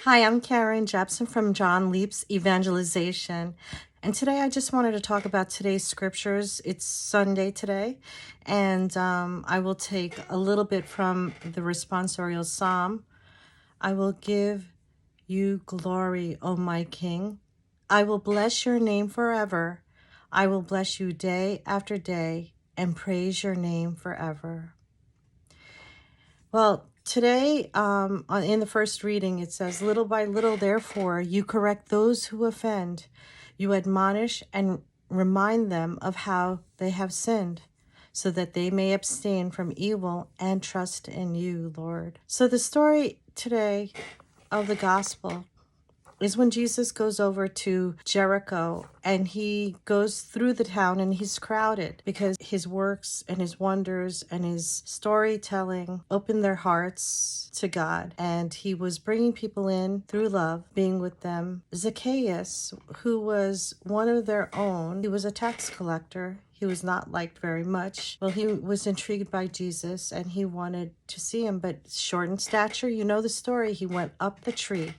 Hi, I'm Karen JAPZON from John Leap's Evangelization. And today I just wanted to talk about today's scriptures. It's Sunday today, and I will take a little bit from the responsorial psalm. I will give you glory, O my King. I will bless your name forever. I will bless you day after day and praise your name forever. Well, today, in the first reading, it says, "Little by little, therefore, you correct those who offend. You admonish and remind them of how they have sinned, so that they may abstain from evil and trust in you, Lord." So the story today of the gospel is when Jesus goes over to Jericho, and he goes through the town, and he's crowded because his works and his wonders and his storytelling opened their hearts to God, and he was bringing people in through love, being with them. Zacchaeus, who was one of their own, he was a tax collector. He was not liked very much. Well, he was intrigued by Jesus and he wanted to see him, but short in stature, you know the story. He went up the tree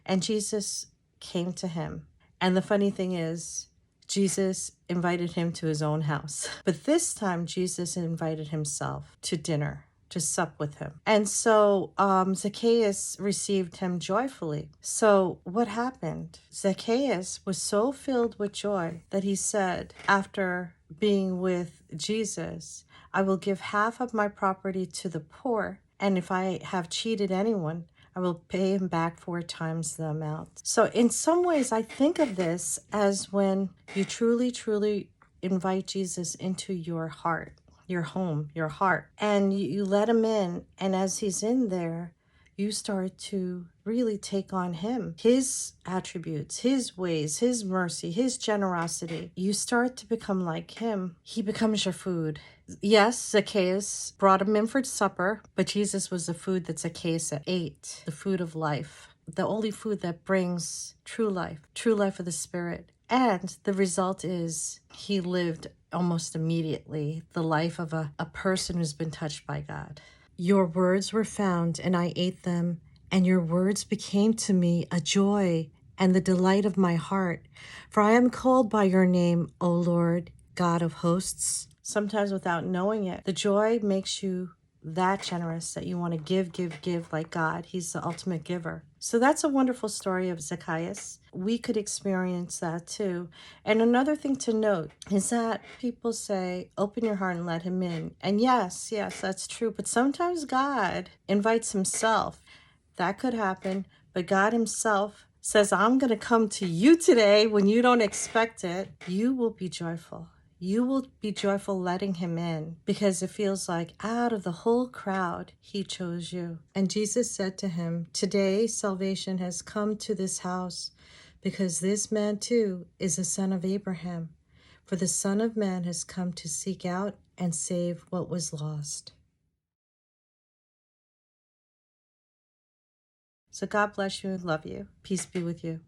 and Jesus came to him. And the funny thing is, Jesus invited him to his own house. But this time, Jesus invited himself to dinner, to sup with him. And so Zacchaeus received him joyfully. So what happened? Zacchaeus was so filled with joy that he said, after being with Jesus, "I will give half of my property to the poor. And if I have cheated anyone, I will pay him back 4 times the amount." So in some ways, I think of this as when you truly, truly invite Jesus into your heart, your home, your heart, and you let him in. And as he's in there, you start to really take on him, his attributes, his ways, his mercy, his generosity. You start to become like him. He becomes your food. Yes, Zacchaeus brought him in for supper, but Jesus was the food that Zacchaeus ate, the food of life, the only food that brings true life of the Spirit. And the result is he lived almost immediately the life of a person who's been touched by God. "Your words were found, and I ate them, and your words became to me a joy and the delight of my heart. For I am called by your name, O Lord, God of hosts." Sometimes without knowing it, the joy makes you that generous that you want to give like God. He's the ultimate giver. So that's a wonderful story of Zacchaeus. We could experience that too. And another thing to note is that people say, "Open your heart and let him in." And yes, that's true. But sometimes God invites himself. That could happen. But God himself says, "I'm going to come to you today when you don't expect it." You will be joyful. You will be joyful letting him in, because it feels like out of the whole crowd, he chose you. And Jesus said to him, "Today salvation has come to this house, because this man too is a son of Abraham. For the Son of Man has come to seek out and save what was lost." So God bless you and love you. Peace be with you.